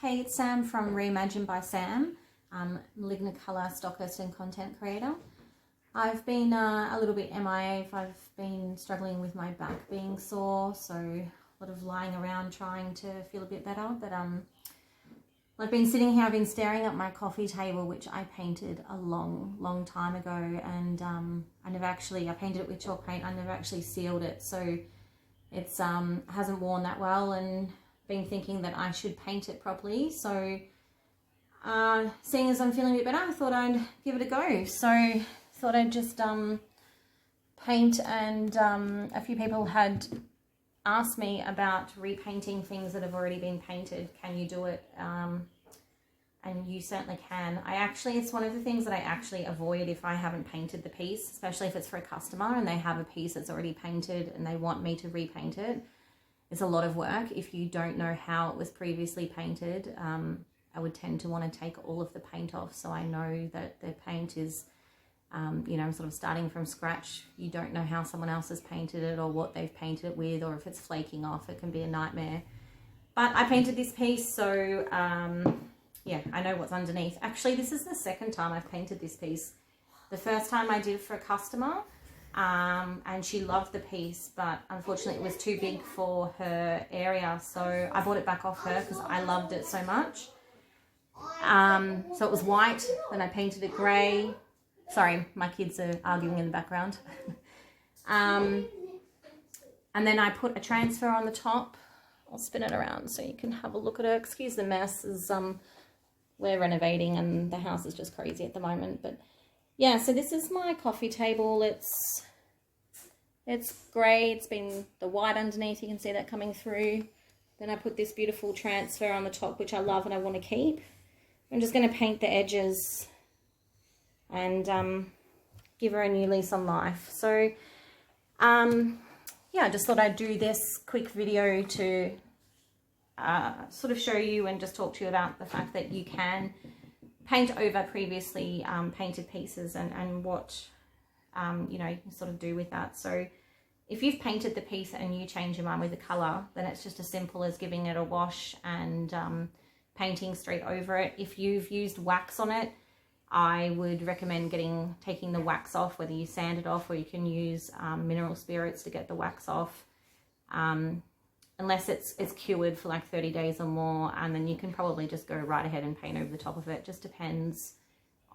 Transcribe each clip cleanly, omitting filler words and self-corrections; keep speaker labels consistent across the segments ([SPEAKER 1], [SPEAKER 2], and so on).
[SPEAKER 1] Hey, it's Sam from Reimagined by Sam, malignant colour stockist and content creator. I've been a little bit MIA. I've been struggling with my back being sore, so a lot of lying around trying to feel a bit better. But I've been sitting here, I've been staring at my coffee table, which I painted a long time ago, and I painted it with chalk paint. I never actually sealed it, so it's hasn't worn that well, and been thinking that I should paint it properly. So seeing as I'm feeling a bit better, I thought I'd give it a go. So thought I'd just paint, and a few people had asked me about repainting things that have already been painted. Can you do it? And you certainly can. It's one of the things that I actually avoid if I haven't painted the piece, especially if it's for a customer and they have a piece that's already painted and they want me to repaint it. It's a lot of work. If you don't know how it was previously painted, I would tend to want to take all of the paint off, so I know that the paint is, sort of starting from scratch. You don't know how someone else has painted it or what they've painted it with, or if it's flaking off. It can be a nightmare. But I painted this piece, so yeah, I know what's underneath. Actually, this is the second time I've painted this piece. The first time I did it for a customer, and she loved the piece, but unfortunately it was too big for her area, so I bought it back off her because I loved it so much. So it was white, then I painted it grey. Sorry, my kids are arguing in the background. And then I put a transfer on the top. I'll spin it around so you can have a look at it. Excuse the mess, as we're renovating and the house is just crazy at the moment. But yeah, so this is my coffee table. It's grey. It's been the white underneath. You can see that coming through. Then I put this beautiful transfer on the top, which I love and I want to keep. I'm just going to paint the edges and give her a new lease on life. So yeah, I just thought I'd do this quick video to sort of show you and just talk to you about the fact that you can paint over previously painted pieces, and what you can sort of do with that. So if you've painted the piece and you change your mind with the color, then it's just as simple as giving it a wash and painting straight over it. If you've used wax on it, I would recommend taking the wax off, whether you sand it off or you can use mineral spirits to get the wax off, unless it's cured for like 30 days or more, and then you can probably just go right ahead and paint over the top of it. Just depends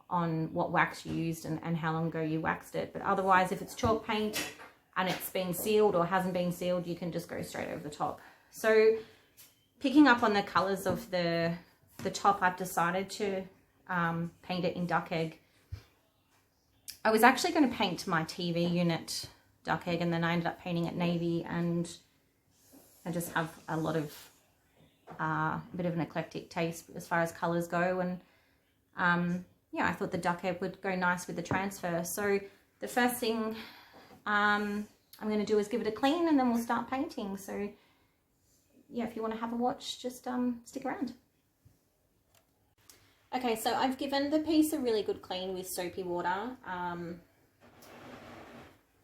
[SPEAKER 1] on what wax you used and how long ago you waxed it. But otherwise, if it's chalk paint and it's been sealed or hasn't been sealed, you can just go straight over the top. So picking up on the colors of the top, I've decided to paint it in duck egg. I was actually going to paint my TV unit duck egg, and then I ended up painting it navy, and I just have a lot of a bit of an eclectic taste as far as colors go, and yeah, I thought the duck egg would go nice with the transfer. So the first thing I'm going to do is give it a clean, and then we'll start painting. So yeah, if you want to have a watch, just stick around. Okay, so I've given the piece a really good clean with soapy water.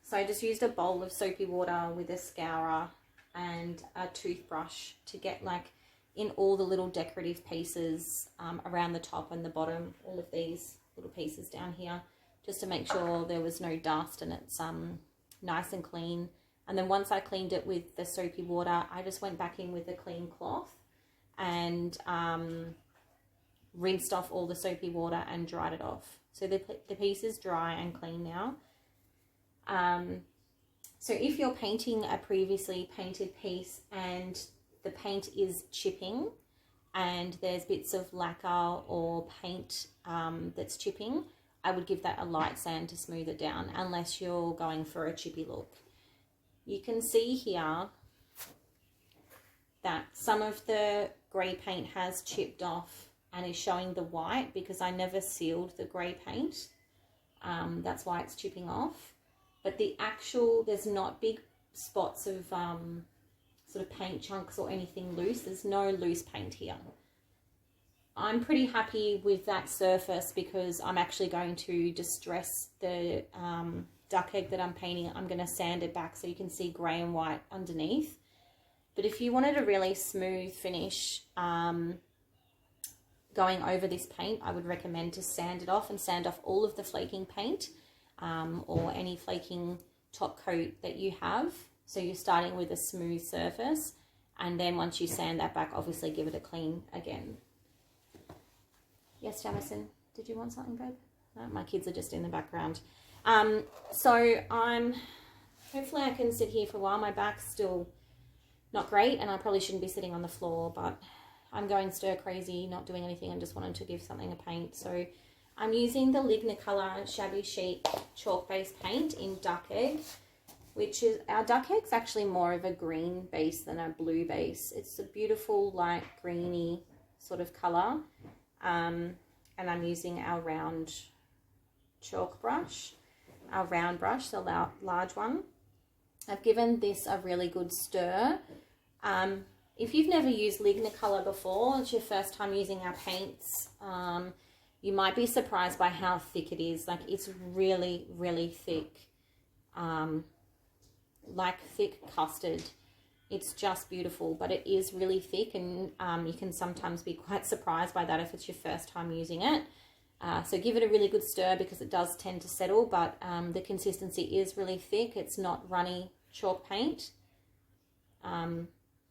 [SPEAKER 1] So I just used a bowl of soapy water with a scourer and a toothbrush to get like in all the little decorative pieces around the top and the bottom, all of these little pieces down here, just to make sure there was no dust and it's nice and clean. And then once I cleaned it with the soapy water, I just went back in with a clean cloth and rinsed off all the soapy water and dried it off. So the piece is dry and clean now. So if you're painting a previously painted piece and the paint is chipping and there's bits of lacquer or paint that's chipping, I would give that a light sand to smooth it down, unless you're going for a chippy look. You can see here that some of the grey paint has chipped off and is showing the white because I never sealed the grey paint. That's why it's chipping off. But there's not big spots of sort of paint chunks or anything loose. There's no loose paint here. I'm pretty happy with that surface because I'm actually going to distress the duck egg that I'm painting. I'm going to sand it back so you can see grey and white underneath. But if you wanted a really smooth finish, going over this paint, I would recommend to sand it off and sand off all of the flaking paint or any flaking top coat that you have. So you're starting with a smooth surface, and then once you sand that back, obviously give it a clean again. Yes, Jamison, did you want something, babe? No, my kids are just in the background. So hopefully I can sit here for a while. My back's still not great, and I probably shouldn't be sitting on the floor, but I'm going stir crazy, not doing anything. I just wanted to give something a paint. So I'm using the Lignacolor Shabby Chic chalk based paint in Duck Egg, which is, our Duck Egg's actually more of a green base than a blue base. It's a beautiful light greeny sort of colour. And I'm using our round chalk brush, our round brush, the large one. I've given this a really good stir. If you've never used Lignacolor before, it's your first time using our paints, you might be surprised by how thick it is. Like, it's really, really thick, like thick custard. It's just beautiful, but it is really thick, and you can sometimes be quite surprised by that if it's your first time using it. So give it a really good stir, because it does tend to settle, but the consistency is really thick. It's not runny chalk paint.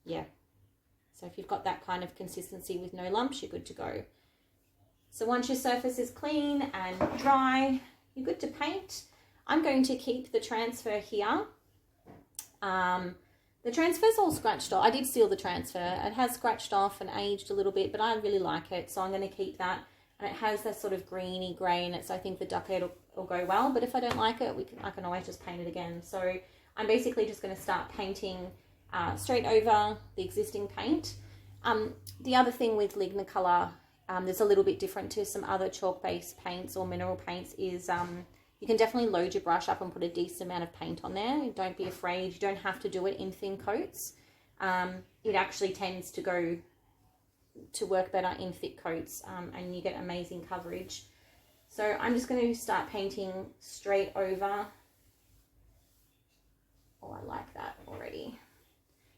[SPEAKER 1] Yeah. So if you've got that kind of consistency with no lumps, you're good to go. So once your surface is clean and dry, you're good to paint. I'm going to keep the transfer here. The transfer's all scratched off. I did seal the transfer. It has scratched off and aged a little bit, but I really like it, so I'm going to keep that. And it has that sort of greeny grey in it, so I think the duck egg will go well. But if I don't like it, I can always just paint it again. So I'm basically just going to start painting straight over the existing paint. The other thing with Lignacolor, there's a little bit different to some other chalk-based paints or mineral paints, is you can definitely load your brush up and put a decent amount of paint on there. Don't be afraid. You don't have to do it in thin coats. It actually tends to work better in thick coats, and you get amazing coverage. So I'm just going to start painting straight over. Oh, I like that already.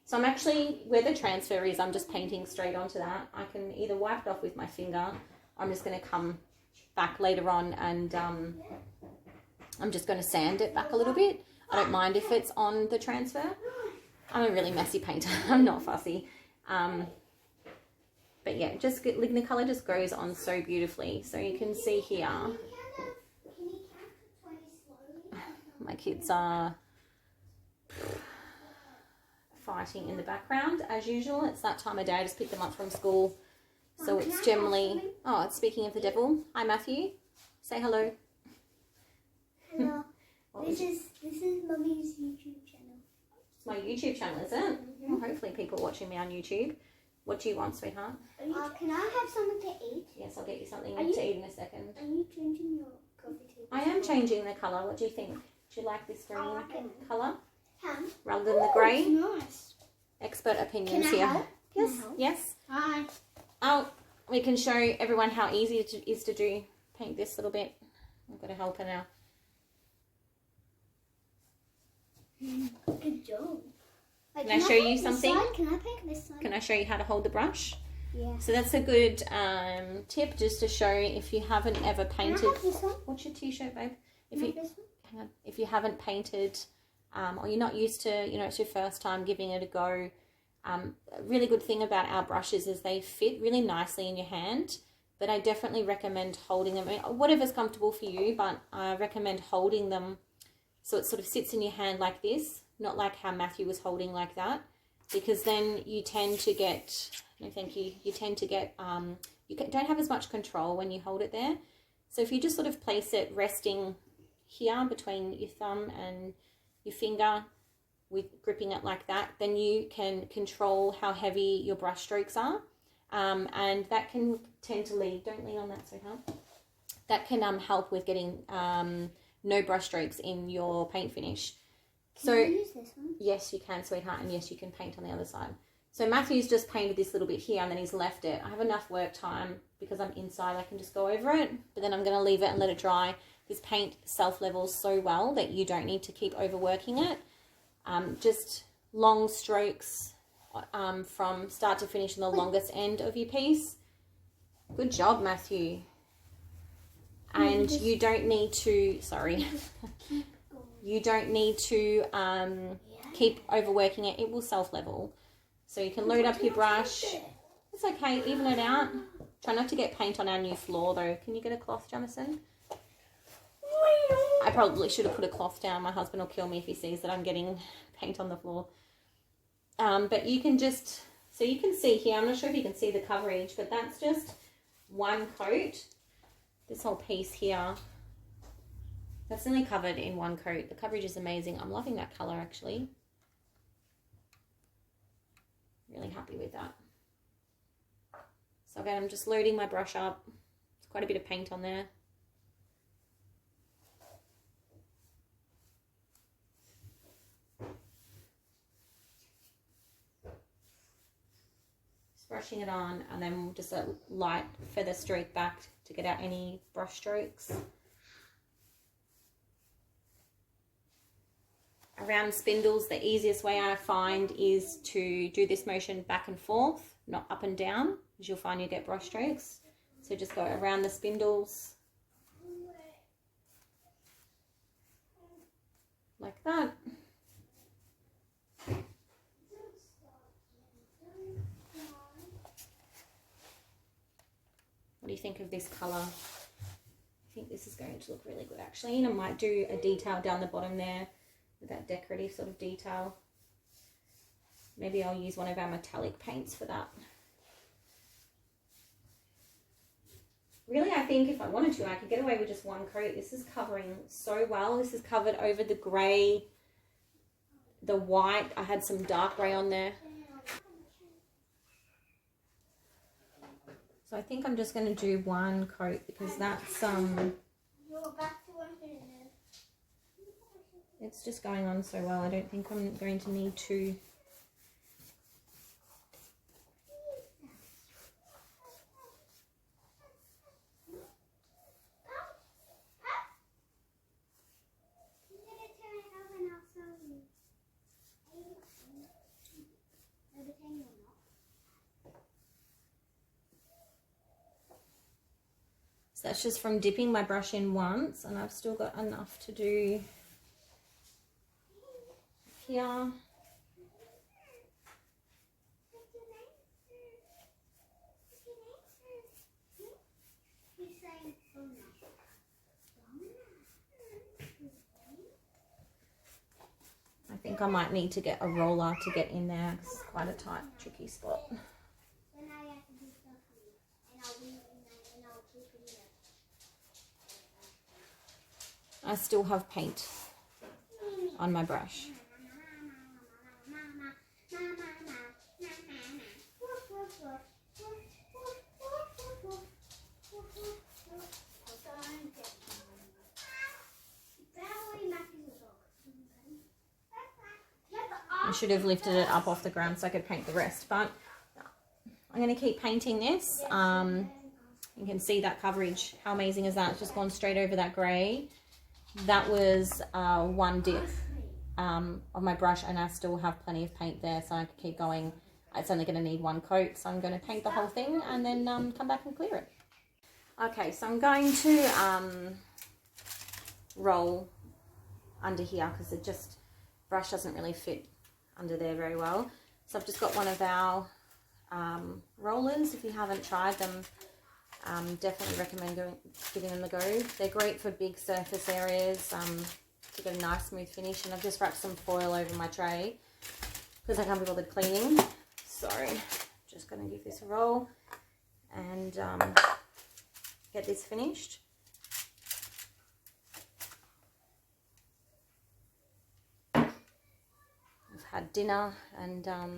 [SPEAKER 1] So I'm actually, where the transfer is, I'm just painting straight onto that. I can either wipe it off with my finger, or I'm just going to come back later on and I'm just going to sand it back a little bit. I don't mind if it's on the transfer. I'm a really messy painter. I'm not fussy. But yeah, Lignacolor just goes on so beautifully. So you can see here, my kids are fighting in the background as usual. It's that time of day. I just picked them up from school. So it's generally, oh, it's speaking of the devil. Hi, Matthew. Say hello.
[SPEAKER 2] Hello. This is Mummy's YouTube channel.
[SPEAKER 1] It's my YouTube channel, is it?
[SPEAKER 2] Mm-hmm.
[SPEAKER 1] Well, hopefully people watching me on YouTube. What do you want, sweetheart?
[SPEAKER 2] Can I have something to eat?
[SPEAKER 1] Yes, I'll get you something to eat in a second.
[SPEAKER 2] Are you changing your coffee table?
[SPEAKER 1] I am changing the colour. What do you think? Do you like this green colour rather than the grey?
[SPEAKER 2] Nice.
[SPEAKER 1] Expert opinions
[SPEAKER 2] Can I
[SPEAKER 1] here.
[SPEAKER 2] help?
[SPEAKER 1] Yes,
[SPEAKER 2] Can I help?
[SPEAKER 1] yes.
[SPEAKER 2] Hi.
[SPEAKER 1] Oh, we can show everyone how easy it is to do. Paint this little bit. I've got a helper now.
[SPEAKER 2] Good job.
[SPEAKER 1] Can I show you something?
[SPEAKER 2] Can I paint this side?
[SPEAKER 1] Can I show you how to hold the brush?
[SPEAKER 2] Yeah.
[SPEAKER 1] So that's a good tip, just to show if you haven't ever painted.
[SPEAKER 2] Can I have this one?
[SPEAKER 1] What's your t-shirt, babe?
[SPEAKER 2] Can I have this one?
[SPEAKER 1] Hang on. If you haven't painted, or you're not used to, you know, it's your first time giving it a go, a really good thing about our brushes is they fit really nicely in your hand. But I definitely recommend holding them, whatever's comfortable for you, but I recommend holding them so it sort of sits in your hand like this, not like how Matthew was holding like that, because then you tend to get, no thank you, you tend to get, don't have as much control when you hold it there. So if you just sort of place it resting here between your thumb and your finger, with gripping it like that, then you can control how heavy your brush strokes are. And that can tend to lead, don't lean on that, sweetheart. That can help with getting no brush strokes in your paint finish.
[SPEAKER 2] Can I use this one?
[SPEAKER 1] Yes, you can, sweetheart, and yes, you can paint on the other side. So Matthew's just painted this little bit here, and then he's left it. I have enough work time because I'm inside, I can just go over it, but then I'm going to leave it and let it dry. This paint self-levels so well that you don't need to keep overworking it. Just long strokes from start to finish on the longest end of your piece. Good job, Matthew. And you don't need to, sorry, you don't need to keep overworking it. It will self-level. So you can load up your brush. It's okay, even it out. Try not to get paint on our new floor though. Can you get a cloth, Jamison? I probably should have put a cloth down. My husband will kill me if he sees that I'm getting paint on the floor. But you can just, so you can see here, I'm not sure if you can see the coverage, but that's just one coat. This whole piece here, that's nearly covered in one coat. The coverage is amazing. I'm loving that color actually. Really happy with that. So again, I'm just loading my brush up. There's quite a bit of paint on there. Just brushing it on, and then just a light feather stroke back to get out any brush strokes. Around spindles, the easiest way I find is to do this motion back and forth, not up and down, as you'll find you get brush strokes. So just go around the spindles like that. What do you think of this colour? I think this is going to look really good actually, and I might do a detail down the bottom there with that decorative sort of detail. Maybe I'll use one of our metallic paints for that. Really, I think if I wanted to, I could get away with just one coat. This is covering so well. This is covered over the grey, the white. I had some dark grey on there. So I think I'm just going to do one coat because that's it's just going on so well. I don't think I'm going to need to. So that's just from dipping my brush in once, and I've still got enough to do here. I think I might need to get a roller to get in there because it's quite a tight, tricky spot. I still have paint on my brush. I should have lifted it up off the ground so I could paint the rest, but I'm going to keep painting this. You can see that coverage. How amazing is that? It's just gone straight over that grey. That was one dip of my brush, and I still have plenty of paint there, so I can keep going. It's only going to need one coat, so I'm going to paint the whole thing and then come back and clear it. Okay, so I'm going to roll under here because it just, brush doesn't really fit under there very well. So I've just got one of our rollers. If you haven't tried them, definitely recommend giving them a go. They're great for big surface areas to get a nice smooth finish. And I've just wrapped some foil over my tray because I can't be bothered cleaning. So just going to give this a roll and get this finished. I've had dinner and got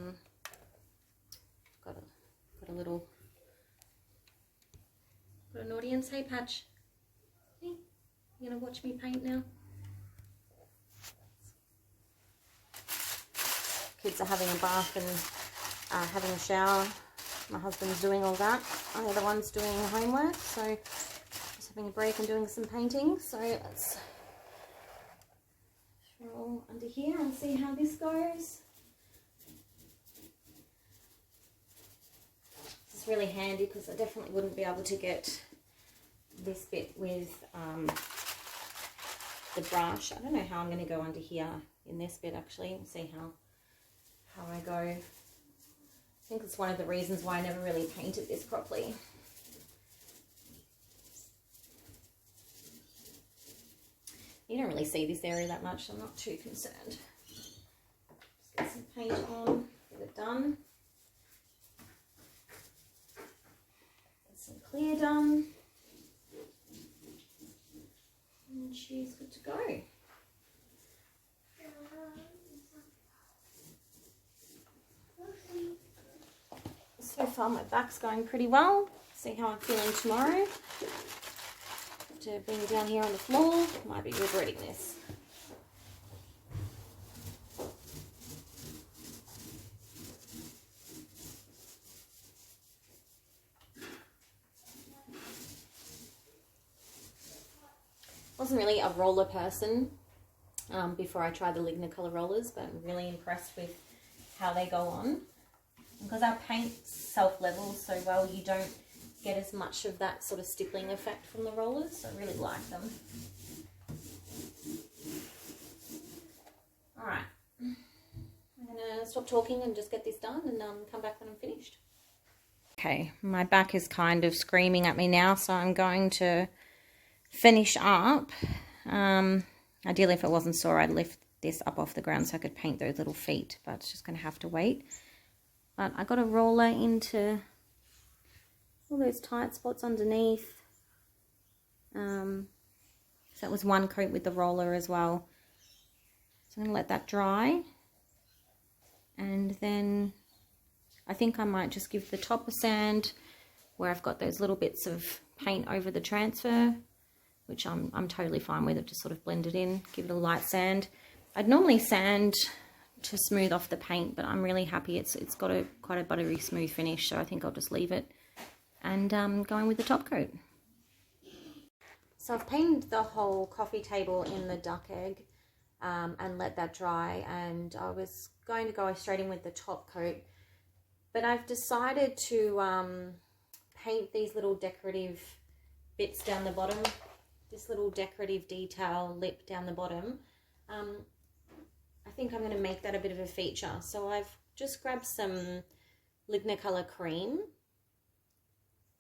[SPEAKER 1] a little. Got an audience. Hey, Patch. Hey, you gonna watch me paint now? Kids are having a bath and having a shower. My husband's doing all that. I'm the one's doing homework, so just having a break and doing some painting. So let's roll under here and see how this goes. This is It's really handy because I definitely wouldn't be able to get this bit with the brush. I don't know how I'm going to go under here in this bit actually. We'll see how I go. I think it's one of the reasons why I never really painted this properly. You don't really see this area that much, so I'm not too concerned. Just get some paint on, get it done. Get some clear done. And she's good to go. So far my back's going pretty well. See how I'm feeling tomorrow. After being down here on the floor, might be regretting this. Wasn't really a roller person before I tried the Lignacolor rollers, but I'm really impressed with how they go on. Because our paint self-levels so well, you don't get as much of that sort of stippling effect from the rollers, so I really like them. Alright, I'm going to stop talking and just get this done and come back when I'm finished. Okay, my back is kind of screaming at me now, so I'm going to finish up. Ideally, if it wasn't sore, I'd lift this up off the ground so I could paint those little feet, but it's just going to have to wait. But I got a roller into all those tight spots underneath. So that was one coat with the roller as well. So I'm going to let that dry. And then I think I might just give the top a sand where I've got those little bits of paint over the transfer, which I'm totally fine with. It just sort of blend it in, give it a light sand. I'd normally sand to smooth off the paint, but I'm really happy it's got quite a buttery smooth finish, so I think I'll just leave it and going with the top coat. So I've painted the whole coffee table in the duck egg and let that dry, and I was going to go straight in with the top coat, but I've decided to paint these little decorative bits down the bottom, this little decorative detail lip down the bottom. I think I'm going to make that a bit of a feature. So I've just grabbed some Lignacolor cream.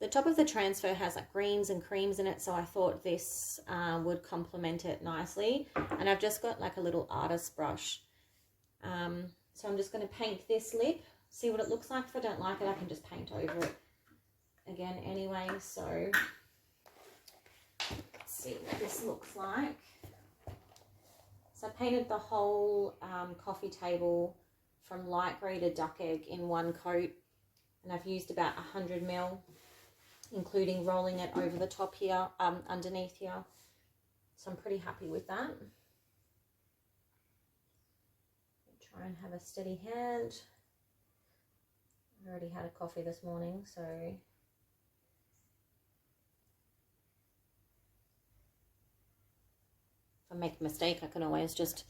[SPEAKER 1] The top of the transfer has like greens and creams in it, so I thought this would complement it nicely. And I've just got like a little artist brush. So I'm just going to paint this lip, see what it looks like. If I don't like it, I can just paint over it again anyway. So let's see what this looks like. So I painted the whole coffee table from light grey to duck egg in one coat, and I've used about 100 ml, including rolling it over the top here, underneath here. So I'm pretty happy with that. Try and have a steady hand. I already had a coffee this morning, so if I make a mistake, I can always just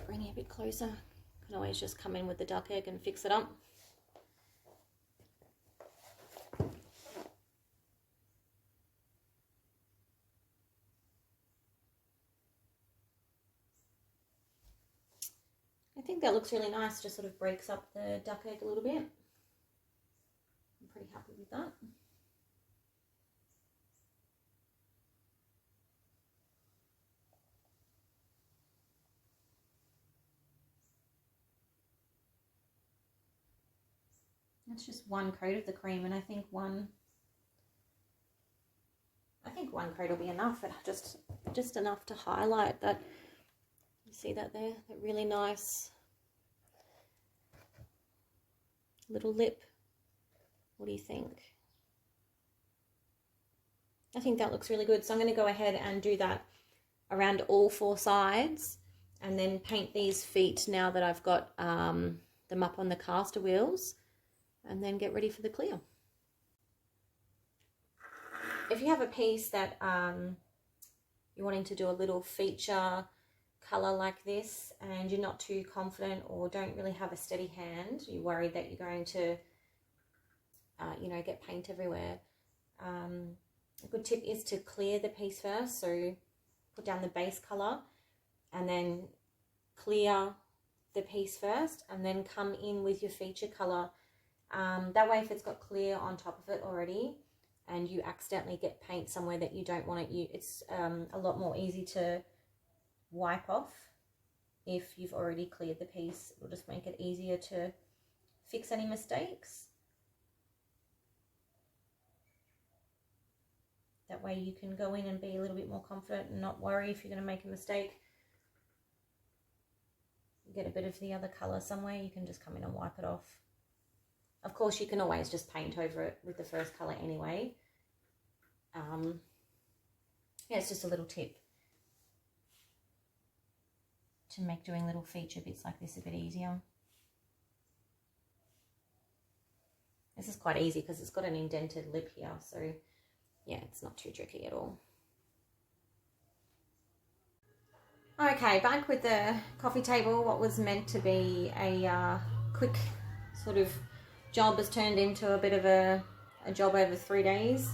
[SPEAKER 1] bring it a bit closer. I can always just come in with the duck egg and fix it up. I think that looks really nice, just sort of breaks up the duck egg a little bit. I'm pretty happy with that. That's just one coat of the cream, and I think one coat will be enough. It just enough to highlight that. You see that there? That really nice little lip. What do you think? I think that looks really good. So I'm going to go ahead and do that around all four sides, and then paint these feet now that I've got them up on the caster wheels, and then get ready for the clear. If you have a piece that you're wanting to do a little feature color like this, and you're not too confident or don't really have a steady hand, you're worried that you're going to you know, get paint everywhere. A good tip is to clear the piece first. So put down the base colour and then clear the piece first and then come in with your feature colour. That way if it's got clear on top of it already and you accidentally get paint somewhere that you don't want it, it's a lot more easy to wipe off if you've already cleared the piece. It'll just make it easier to fix any mistakes. That way you can go in and be a little bit more confident and not worry if you're going to make a mistake. Get a bit of the other colour somewhere, you can just come in and wipe it off. Of course, you can always just paint over it with the first colour anyway. Yeah, it's just a little tip to make doing little feature bits like this a bit easier. This is quite easy because it's got an indented lip here, so yeah, it's not too tricky at all. Okay, back with the coffee table. What was meant to be a quick sort of job has turned into a bit of a job over 3 days.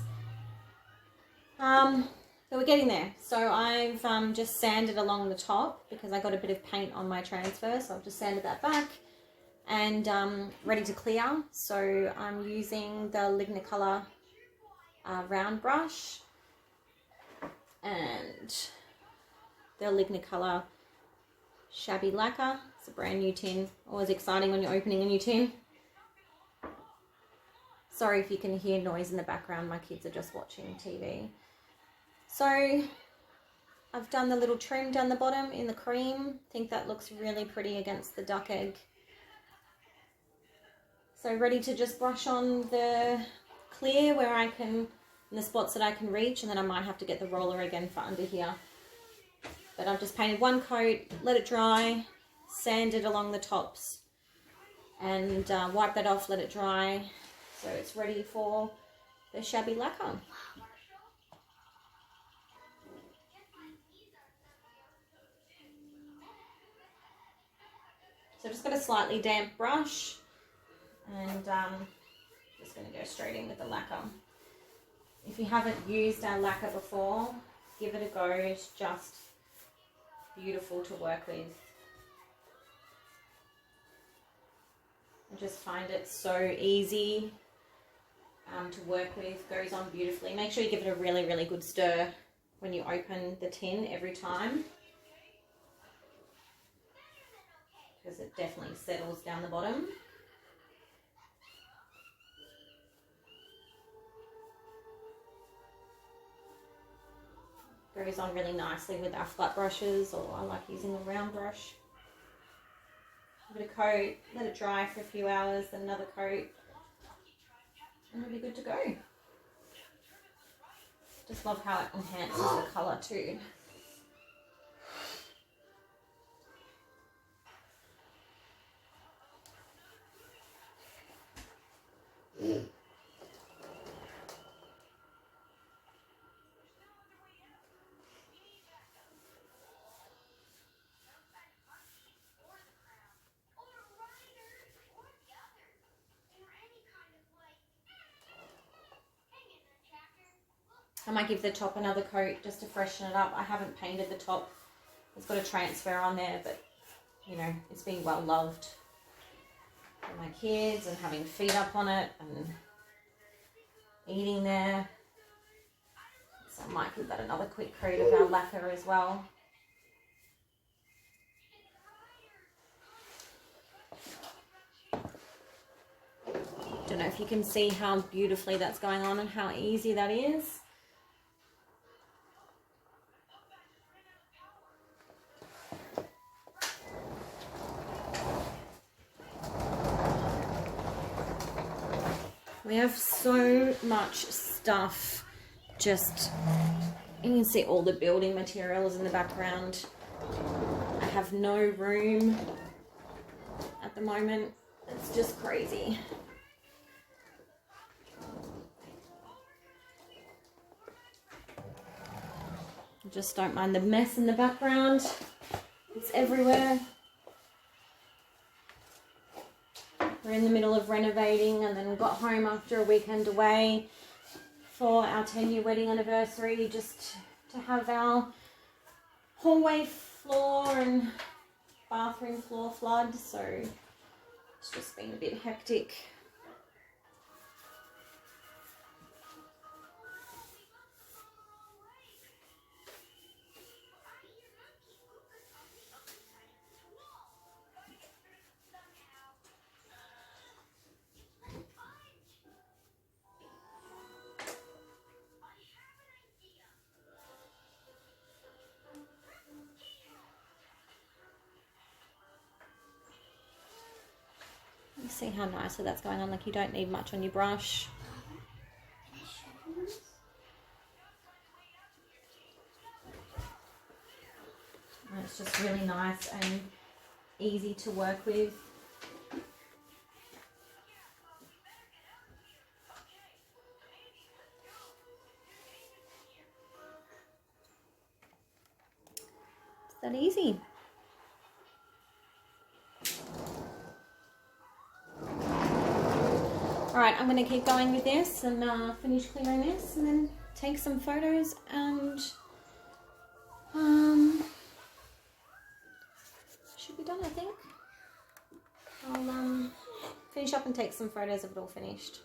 [SPEAKER 1] So we're getting there. So I've just sanded along the top because I got a bit of paint on my transfer, so I've just sanded that back and ready to clear. So I'm using the Lignacolor round brush and the Lignacolor Shabby Lacquer. It's a brand new tin. Always exciting when you're opening a new tin. Sorry if you can hear noise in the background. My kids are just watching TV. So I've done the little trim down the bottom in the cream. I think that looks really pretty against the duck egg. So ready to just brush on the clear where I can, in the spots that I can reach, and then I might have to get the roller again for under here. But I've just painted one coat, let it dry, sanded along the tops, and wipe that off, let it dry. So it's ready for the Shabby Lacquer. So I've just got a slightly damp brush and just going to go straight in with the lacquer. If you haven't used our lacquer before, give it a go. It's just beautiful to work with. I just find it so easy to work with, goes on beautifully. Make sure you give it a really, really good stir when you open the tin every time, because it definitely settles down the bottom. Goes on really nicely with our flat brushes, or I like using a round brush. Give it a coat, let it dry for a few hours, then another coat, and it'll be good to go. Just love how it enhances the colour too. I might give the top another coat just to freshen it up. I haven't painted the top. It's got a transfer on there, but you know, it's been well loved by my kids and having feet up on it and eating there. So I might give that another quick coat of our lacquer as well. Don't know if you can see how beautifully that's going on and how easy that is. We have so much stuff, just, you can see all the building materials in the background. I have no room at the moment. It's just crazy. I just don't mind the mess in the background. It's everywhere. in the middle of renovating, and then got home after a weekend away for our 10-year wedding anniversary, just to have our hallway floor and bathroom floor flood. So it's just been a bit hectic. You see how nicely that's going on. Like, you don't need much on your brush. And it's just really nice and easy to work with. It's that easy. Alright, I'm going to keep going with this and finish clearing this and then take some photos and should be done, I think. I'll finish up and take some photos of it all finished.